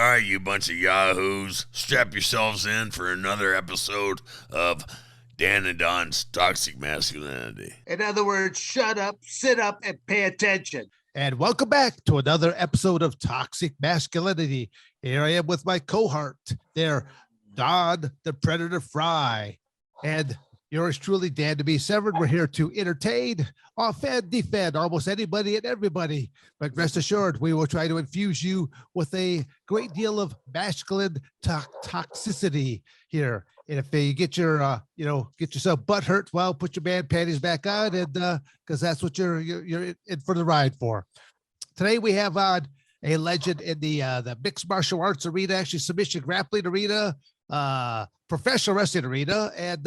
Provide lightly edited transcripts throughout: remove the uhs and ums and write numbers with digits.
All right, you bunch of yahoos, strap yourselves in for another episode of Dan and Don's Toxic Masculinity. In other words, shut up, sit up, and pay attention. And welcome back to another episode of Toxic Masculinity. Here I am with my cohort there, Don, the Predator Frye, and yours truly, Dan to be Severn. We're here to entertain, offend, defend almost anybody and everybody. But rest assured, we will try to infuse you with a great deal of masculine toxicity here. And if you get your, get yourself butt hurt, well, put your man panties back on, and because that's what you're in for the ride for. Today we have on a legend in the mixed martial arts arena, actually submission grappling arena, professional wrestling arena, and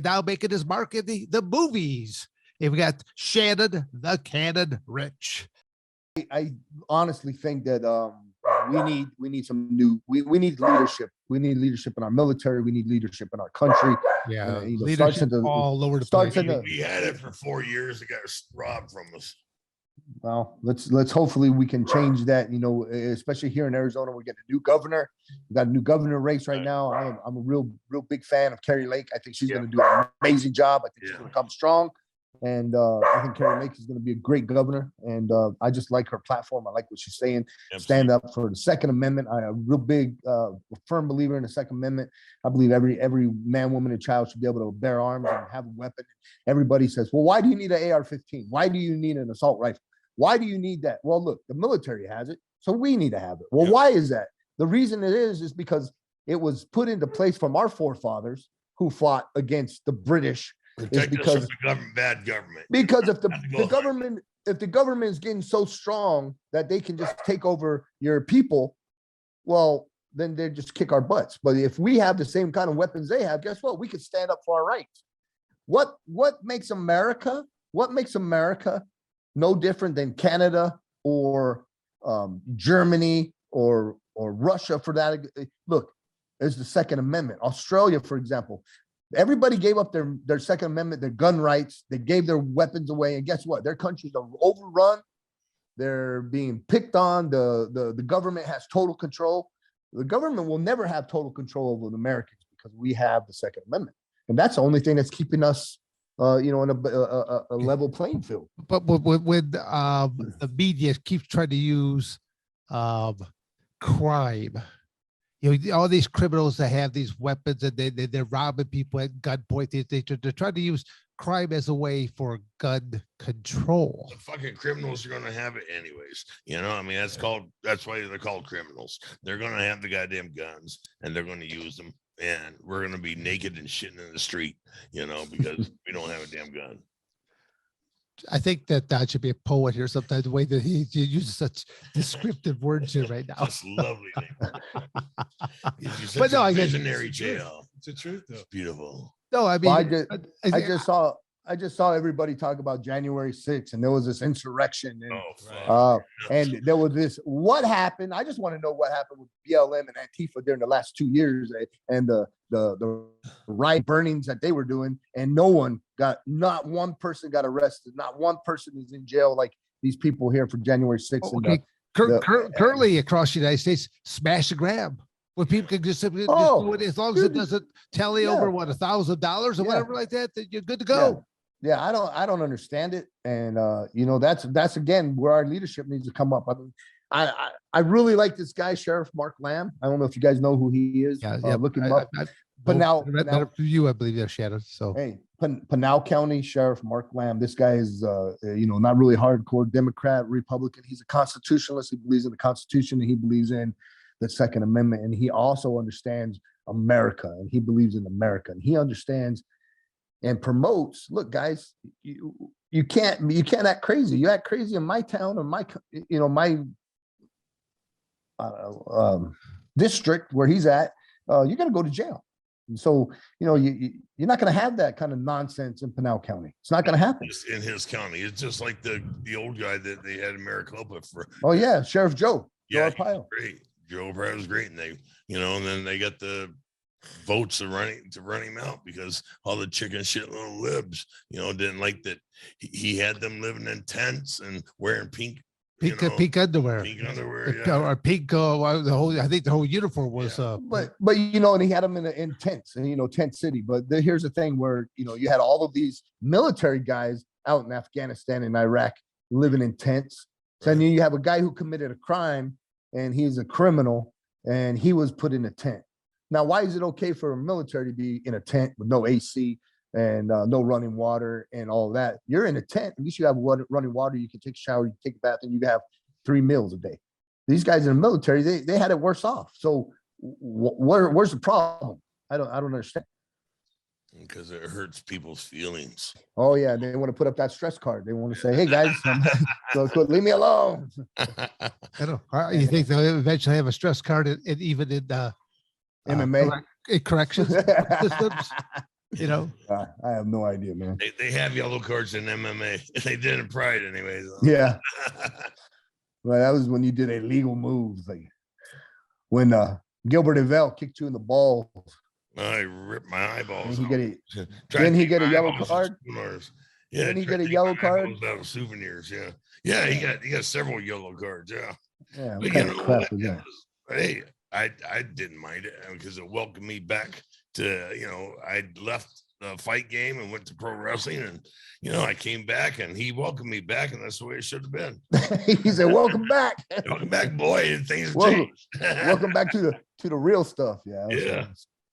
now making his mark in the movies. And we got Shannon the Cannon Ritch. I honestly think that we need some new we need leadership. We need leadership in our military. We need leadership in our country. Yeah, leadership all over the place. We had it for 4 years. It got robbed from us. Well, let's hopefully we can change that. Especially here in Arizona, we're getting a new governor. We got a new governor race right now. I'm a real big fan of Carrie Lake. I think she's going to do an amazing job. I think she's going to come strong, and I think Carrie Lake is going to be a great governor. And I just like her platform. I like what she's saying. Absolutely. Stand up for the Second Amendment. I'm a real big, firm believer in the Second Amendment. I believe every man, woman, and child should be able to bear arms and have a weapon. Everybody says, well, why do you need an AR-15? Why do you need an assault rifle? Why do you need that? Well, look, the military has it, so we need to have it. Well, why is that? The reason it is because it was put into place from our forefathers who fought against the British. Protect us from the government, bad government. Because if the government is getting so strong that they can just take over your people, well, then they just kick our butts. But if we have the same kind of weapons they have, guess what? We could stand up for our rights. What makes America? What makes America no different than Canada or Germany or Russia for that? Look, there's the Second Amendment. Australia, for example, everybody gave up their Second Amendment, their gun rights. They gave their weapons away. And guess what? Their countries are overrun. They're being picked on. The government has total control. The government will never have total control over the Americans because we have the Second Amendment. And that's the only thing that's keeping us in a level playing field. But when the media keeps trying to use crime, all these criminals that have these weapons and they're robbing people at gunpoint. They're trying to use crime as a way for gun control. The fucking criminals are going to have it anyways. That's why they're called criminals. They're going to have the goddamn guns and they're going to use them. And we're going to be naked and shitting in the street, because we don't have a damn gun. I think that should be a poet here sometimes, the way that he uses such descriptive words here right now. That's lovely. But no, I guess visionary jail. It's the truth, though. It's beautiful. No, I mean, I just saw everybody talk about January 6th, and there was this insurrection, and there was this. What happened? I just want to know what happened with BLM and Antifa during the last 2 years, and the riot burnings that they were doing, and not one person got arrested, not one person is in jail like these people here for January 6th. Okay, currently across the United States, smash and grab. When people can just do it, as long as it doesn't tally over $1,000 or whatever like that, then you're good to go. Yeah, I don't understand it, and that's again where our leadership needs to come up. I mean, I really like this guy, Sheriff Mark Lamb. I don't know if you guys know who he is. Look him up. But now you, I believe, Shadow. So hey, Pinal County Sheriff Mark Lamb. This guy is not really hardcore Democrat, Republican. He's a constitutionalist. He believes in the Constitution, and he believes in the Second Amendment, and he also understands America, and he believes in America, and he understands and promotes. Look, guys, you can't act crazy. You act crazy in my town or my district where he's at. You're gonna go to jail. And so you're not gonna have that kind of nonsense in Pinal County. It's not gonna happen in his county. It's just like the old guy that they had in Maricopa for. Oh yeah, Sheriff Joe. Yeah, Joe great. Joe Arpaio was great, and they, and then they got the votes to run him out because all the chicken shit little libs, didn't like that he had them living in tents and wearing pink Pink underwear. Pink underwear, yeah. Or pink. The whole. I think the whole uniform was. Yeah. But and he had them in tents, and tent city. But here's the thing, where you had all of these military guys out in Afghanistan and Iraq living in tents. So Right. you have a guy who committed a crime, and he's a criminal, and he was put in a tent. Now, why is it okay for a military to be in a tent with no AC and no running water and all that? You're in a tent. At least you have running water. You can take a shower, you can take a bath, and you have 3 meals a day. These guys in the military, they had it worse off. So where's the problem? I don't understand. Because it hurts people's feelings. Oh yeah, they want to put up that stress card. They want to say, "Hey guys, leave me alone." I don't. You think they'll eventually have a stress card, even in MMA corrections systems? I have no idea, man. They have yellow cards in MMA. They did in Pride, anyways. Yeah. Well, that was when you did illegal moves, like when Gilbert Avell kicked you in the balls. I ripped my eyeballs. Didn't he get a yellow card? Yeah, didn't he get a yellow card? Out of souvenirs, yeah. He got several yellow cards, yeah. Yeah, But what kind of crap was that? Hey, I didn't mind it because it welcomed me back to I left the fight game and went to pro wrestling, and I came back and he welcomed me back, and that's the way it should have been. He said, "Welcome back, welcome back, boy." And things changed. Welcome back to the real stuff. Yeah.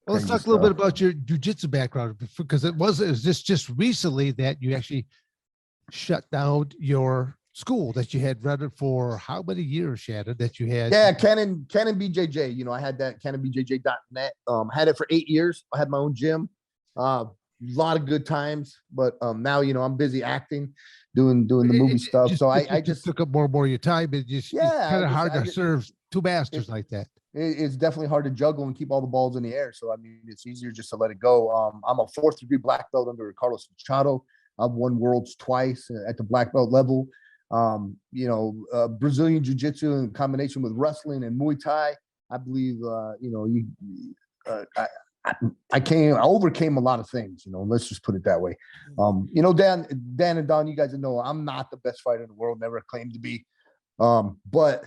Well, let's talk a little bit about your jiu-jitsu background, because it was just recently that you actually shut down your school that you had run it for how many years, Shannon, that you had? Yeah, Canon BJJ. I had that canonbjj.net. Had it for 8 years. I had my own gym. A lot of good times, but now I'm busy acting, doing the movie stuff. So I just took up more and more of your time. It's kind of hard to serve two masters like that. It's definitely hard to juggle and keep all the balls in the air. So, I mean, it's easier just to let it go. I'm a 4th degree black belt under Carlos Machado. I've won worlds twice at the black belt level. Brazilian jiu-jitsu in combination with wrestling and Muay Thai. I believe, I overcame a lot of things, let's just put it that way. Dan and Don, you guys know I'm not the best fighter in the world, never claimed to be. But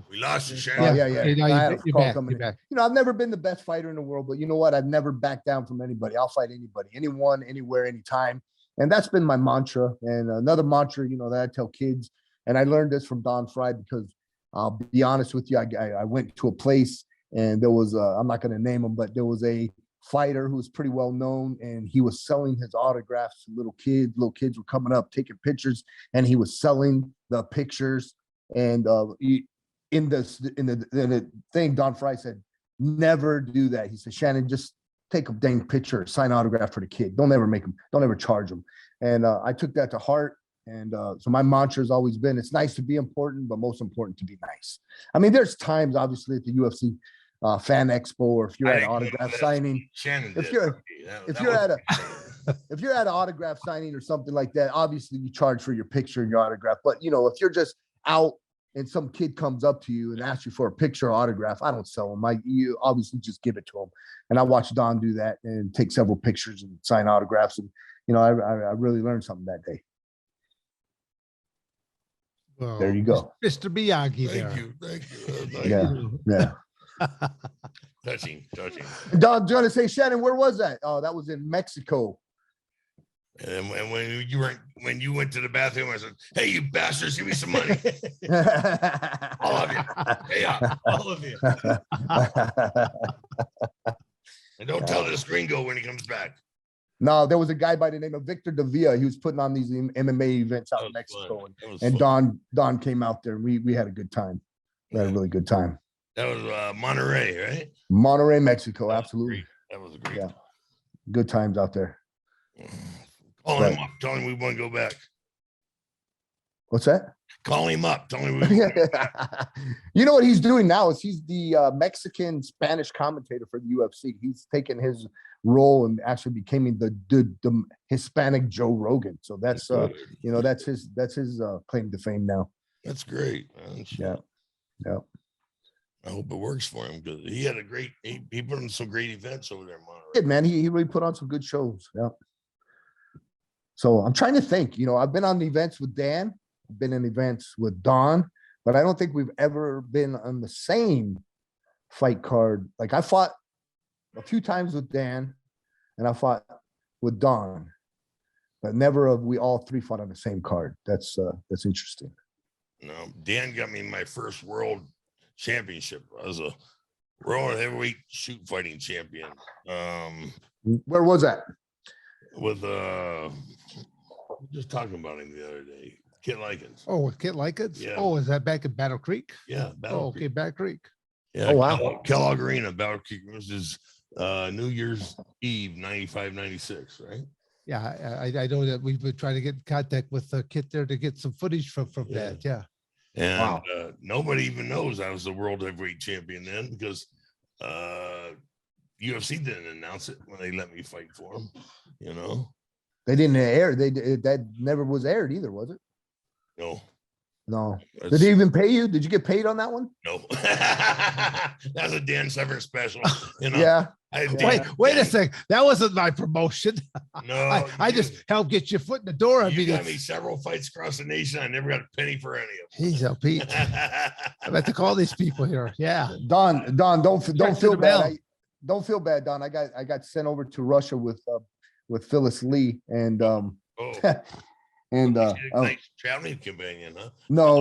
we lost you, Shannon. You're back. I've never been the best fighter in the world, but you know what? I've never backed down from anybody. I'll fight anybody, anyone, anywhere, anytime. And that's been my mantra. And another mantra, that I tell kids, and I learned this from Don Frye, because I'll be honest with you, I went to a place and there was I'm not going to name him, but there was a fighter who was pretty well known, and he was selling his autographs to little kids. Little kids were coming up, taking pictures, and he was selling the pictures. And in the thing, Don Frye said, "Never do that." He said, "Shannon, just take a dang picture, sign autograph for the kid. Don't ever charge them." And I took that to heart. And so my mantra has always been, it's nice to be important, but most important to be nice. I mean, there's times, obviously, at the UFC Fan Expo, or if you're at an autograph signing, if you're at an autograph signing or something like that, obviously you charge for your picture and your autograph. But if you're just out and some kid comes up to you and asks you for a picture or autograph, I don't sell them. You obviously just give it to them. And I watched Don do that and take several pictures and sign autographs. And I really learned something that day. Well, there you go, Mr. Miyagi. Thank you. Yeah. Touching. Don, do you want to say, Shannon, where was that? Oh, that was in Mexico. And when you went to the bathroom, I said, "Hey, you bastards, give me some money." All of you. Hey, all of you. And don't tell this gringo when he comes back. No, there was a guy by the name of Victor Davia. He was putting on these MMA events out in Mexico. And Don came out there. We had a good time. We had a really good time. That was Monterrey, right? Monterrey, Mexico. Absolutely. That was great. Yeah. Good times out there. Call him up. Tell him we want to go back. What's that? Call him up. Tell him we want to go back. You know what he's doing now is he's the Mexican Spanish commentator for the UFC. He's taken his role and actually becoming the Hispanic Joe Rogan. So that's that's his claim to fame now. That's great, man. Yeah. I hope it works for him, because he had he put on some great events over there in Monterrey. Yeah, man, he really put on some good shows. Yeah. So I'm trying to think, I've been on the events with Dan, I've been in events with Don, but I don't think we've ever been on the same fight card. Like I fought a few times with Dan and I fought with Don, but never have we all three fought on the same card. That's interesting. No, Dan got me my first world championship. I was a world heavyweight shoot fighting champion. Where was that? With just talking about him the other day. Kit Likens. Oh, with Kit Likens? Yeah. Oh, is that back in Battle Creek? Yeah. Oh, okay, Battle Creek. Yeah. Oh, wow. Kellogg Arena, Battle Creek. This is New Year's Eve, 95, 96, right? Yeah, I know that we've been trying to get in contact with Kit there to get some footage from that. Yeah. And Wow. Nobody even knows I was the world heavyweight champion then because UFC didn't announce it when they let me fight for them. They didn't air. That never was aired either, was it? No. Did they even pay you? Did you get paid on that one? No. That's a Dan Severn special. Yeah. Wait a sec. That wasn't my promotion. No. I just helped get your foot in the door. I You mean, got me several fights across the nation. I never got a penny for any of Jeez, oh, Pete. them. I'm about to call these people here. Yeah. Don, don't Check feel the mail. bad. Don't feel bad, Don. I got sent over to Russia with Phyllis Lee and Oh, nice traveling companion, huh? no.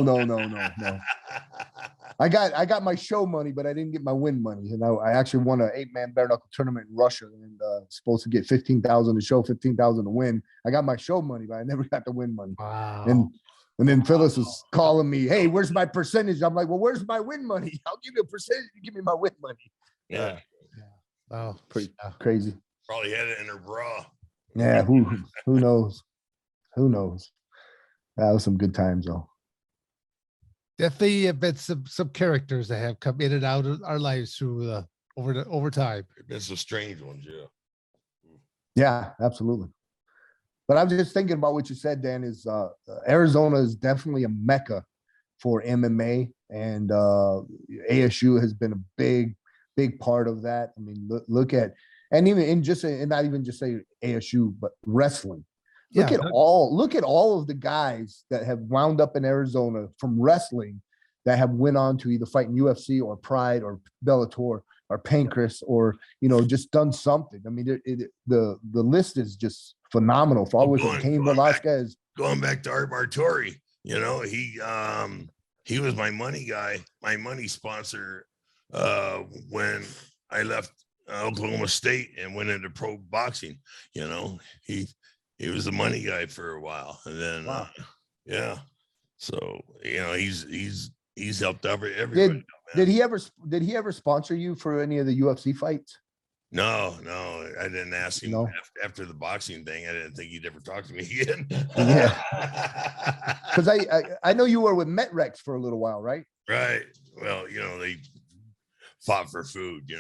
I got my show money, but I didn't get my win money. And I actually won an 8-man bare knuckle tournament in Russia and supposed to get 15,000 to show, 15,000 to win. I got my show money, but I never got the win money. Wow. And then Phyllis was calling me, "Hey, where's my percentage?" I'm like, "Well, where's my win money? I'll give you a percentage. You give me my win money." Yeah. Oh, Pretty crazy. Probably had it in her bra. Yeah, who knows? Who knows? That was some good times though. definitely have been some characters that have come in and out of our lives through over time. It's a strange one, yeah. Yeah, absolutely. But I'm just thinking about what you said, Dan, is Arizona is definitely a mecca for MMA, and ASU has been a big part of that. I mean, look at, and even and not even just say ASU, but wrestling. Look at all of the guys that have wound up in Arizona from wrestling that have went on to either fight in UFC or Pride or Bellator or Pancras or, just done something. I mean, the list is just phenomenal. For all with Cain Velasquez. Going back to Art Martori, he was my money guy, my money sponsor when I left Oklahoma State and went into pro boxing. He was the money guy for a while, and then Wow. yeah. So he's helped everybody. Did he ever sponsor you for any of the UFC fights? No, I didn't ask him. No? After the boxing thing. I didn't think he'd ever talk to me again. Yeah. Because I know you were with Metrex for a little while, right? Right. Well, they fought for food.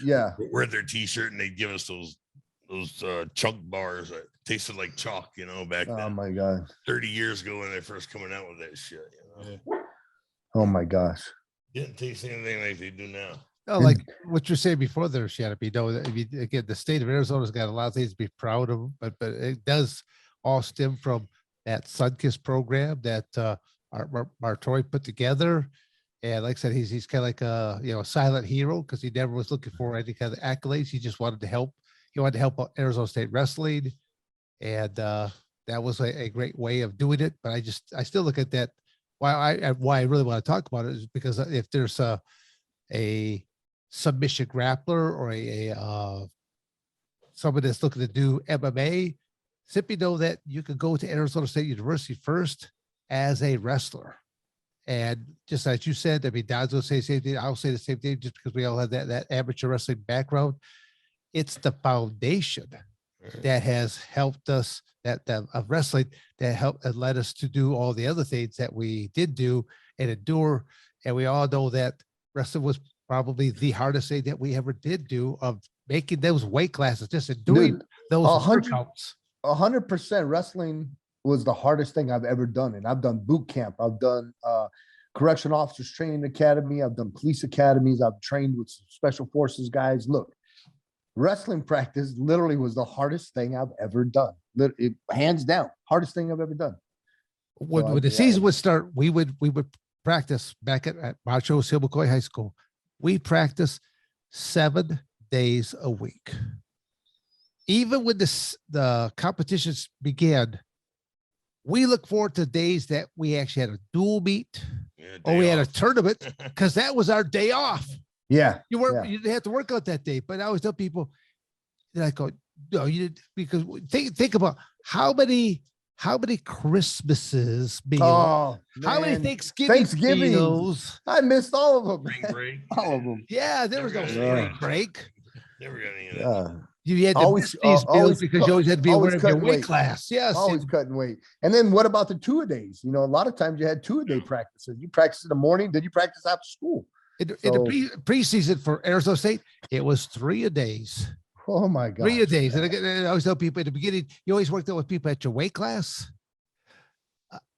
Yeah. Wear their T-shirt and they'd give us those chunk bars that tasted like chalk. Back then. Oh my God. 30 years ago when they first coming out with that shit. Oh my gosh. Didn't taste anything like they do now. Oh, like what you're saying before there, Shannon, again, the state of Arizona's got a lot of things to be proud of, but it does all stem from that Sunkiss program that Martori put together. And like I said, he's kind of like a silent hero because he never was looking for any kind of accolades. He just wanted to help. He wanted to help Arizona State wrestling, and that was a great way of doing it. But I still look at that. Why I really want to talk about it is because if there's a submission grappler or a someone that's looking to do MMA, simply know that you can go to Arizona State University first as a wrestler. And just as you said, I mean, Don's will say the same thing. I'll say the same thing just because we all have that amateur wrestling background. It's the foundation that has helped us that of wrestling that helped and led us to do all the other things that we did do and endure. And we all know that wrestling was probably the hardest thing that we ever did do, of making those weight classes, just doing those workouts. 100% wrestling was the hardest thing I've ever done. And I've done boot camp. I've done correction officers training academy. I've done police academies. I've trained with special forces guys. Look, wrestling practice literally was the hardest thing I've ever done. Hands down, hardest thing I've ever done. When the season would start, we would practice back at Macho Silbucoy High School. We practiced 7 days a week. Even when the competitions began, we look forward to days that we actually had a dual meet or we had a tournament because that was our day off. Yeah. You didn't have to work out that day. But I always tell people, I go, no, you did, because think about how many Christmases meals, how many Thanksgiving meals. I missed all of them. Spring break. All of them. Yeah, there was no spring break. Never got any of that. You had to miss these meals because you always had to be aware of your weight class. Yes. Always cutting weight. And then what about the 2-a-days? You know, a lot of times you had 2-a-day practices. You practice in the morning, then you practice after school. In the preseason for Arizona State, it was 3-a-days. Oh my God. 3-a-days. And I always tell people at the beginning, you always worked out with people at your weight class,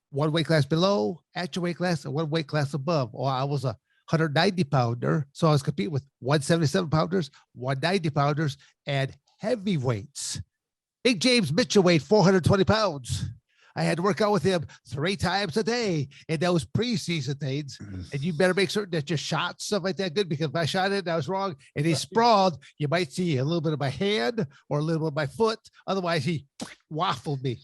one weight class below, at your weight class, and one weight class above. Or I was a 190 pounder. So I was competing with 177 pounders, 190 pounders, and heavyweights. Big James Mitchell weighed 420 pounds. I had to work out with him 3 times a day in those preseason things. And you better make certain that your shots, stuff like that, good, because if I shot it and I was wrong and he sprawled, you might see a little bit of my hand or a little bit of my foot. Otherwise, he waffled me.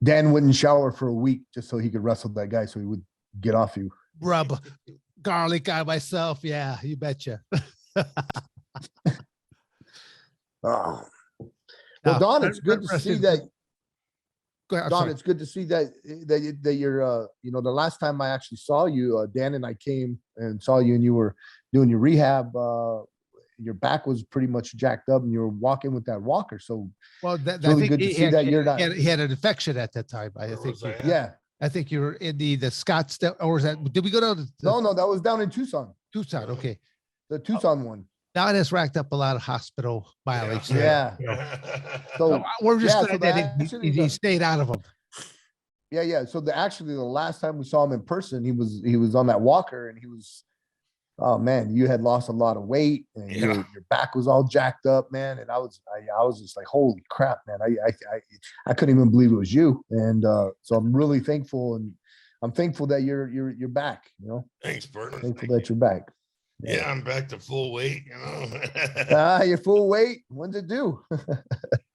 Dan wouldn't shower for a week just so he could wrestle that guy so he would get off you. Rub garlic on myself. Yeah, you betcha. Oh. Well, Don, it's good to see that. Don, it's good to see that you're, you know, the last time I actually saw you, Dan and I came and saw you and you were doing your rehab. Your back was pretty much jacked up and you were walking with that walker. So, well, it's really good to see that you're not. He had an infection at that time. I think. Yeah. I think you were in the Scottsdale, or was that? Did we go down? No, that was down in Tucson. Tucson, okay. The Tucson one. Now it has racked up a lot of hospital mileage. Yeah. So we're just glad that he stayed out of them. Yeah. So the last time we saw him in person, he was on that walker and he was, oh man, you had lost a lot of weight and your back was all jacked up, man. And I was just like, holy crap, man. I couldn't even believe it was you. And so I'm really thankful, and I'm thankful that you're back, you know. Thanks, Bert. Thankful that you're back. Yeah, I'm back to full weight, you know. You're full weight. When's it due? I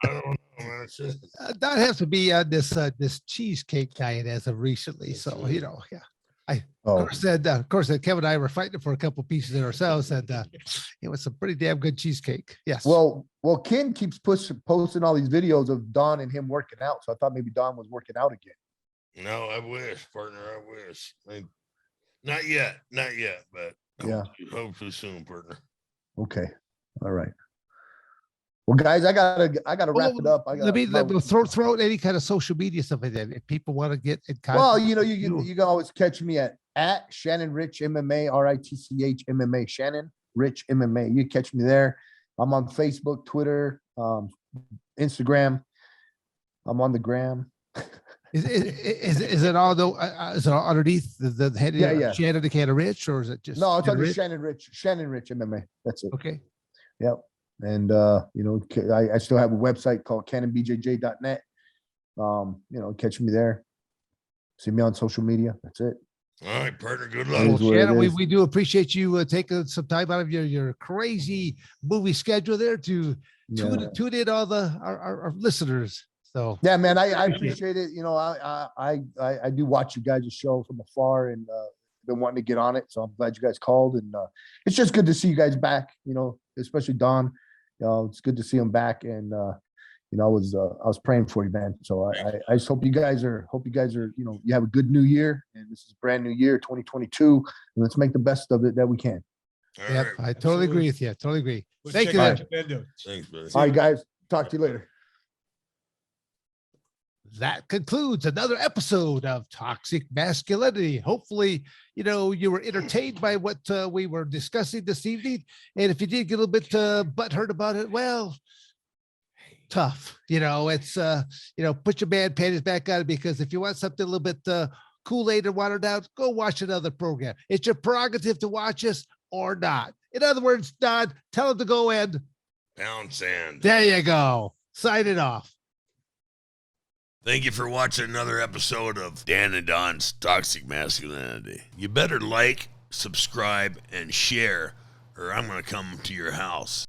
don't know, man. It's just... Don has to be on this cheesecake diet as of recently. So, you know, yeah. Of course, Kevin and I were fighting for a couple pieces ourselves, and it was some pretty damn good cheesecake. Yes. Well, Ken keeps posting all these videos of Don and him working out. So I thought maybe Don was working out again. No, I wish, partner. I wish. Not yet, but yeah, hopefully soon, partner. Okay, all right. Well, guys, I gotta wrap it up. Let me throw out any kind of social media stuff like that if people want to get in contact. Well, you know, you can always catch me at Shannon Ritch MMA, RITCH MMA, Shannon Ritch MMA. You catch me there. I'm on Facebook, Twitter, Instagram. I'm on the gram. Is it all though? Is it all underneath the head? Yeah. Shannon the Ritch, or is it just? No, it's under Shannon Ritch MMA. That's it. Okay. Yep. And you know, I still have a website called cannonbjj.net. You know, catch me there. See me on social media. That's it. All right, partner. Good luck. Well, Shannon, we do appreciate you taking some time out of your crazy movie schedule there to tune in all our listeners. So yeah, man, I appreciate it. You know, I do watch you guys' show from afar and been wanting to get on it. So I'm glad you guys called, and it's just good to see you guys back. You know, especially Don. You know, it's good to see him back, and you know, I was praying for you, man. So I just hope you guys are, you know, you have a good new year, and this is a brand new year, 2022, and let's make the best of it that we can. Yep, I totally agree with you. Totally agree. Thank you. Thanks, brother. All right, guys. Talk to you later. That concludes another episode of Toxic Masculinity. Hopefully, you know, you were entertained by what we were discussing this evening. And if you did get a little bit butthurt about it, well, tough. You know, it's, you know, put your man panties back on, because if you want something a little bit Kool-Aid and watered down, go watch another program. It's your prerogative to watch us or not. In other words, Don, tell him to go and Pound sand. there you go. Sign it off. Thank you for watching another episode of Dan and Don's Toxic Masculinity. You better like, subscribe, and share, or I'm going to come to your house.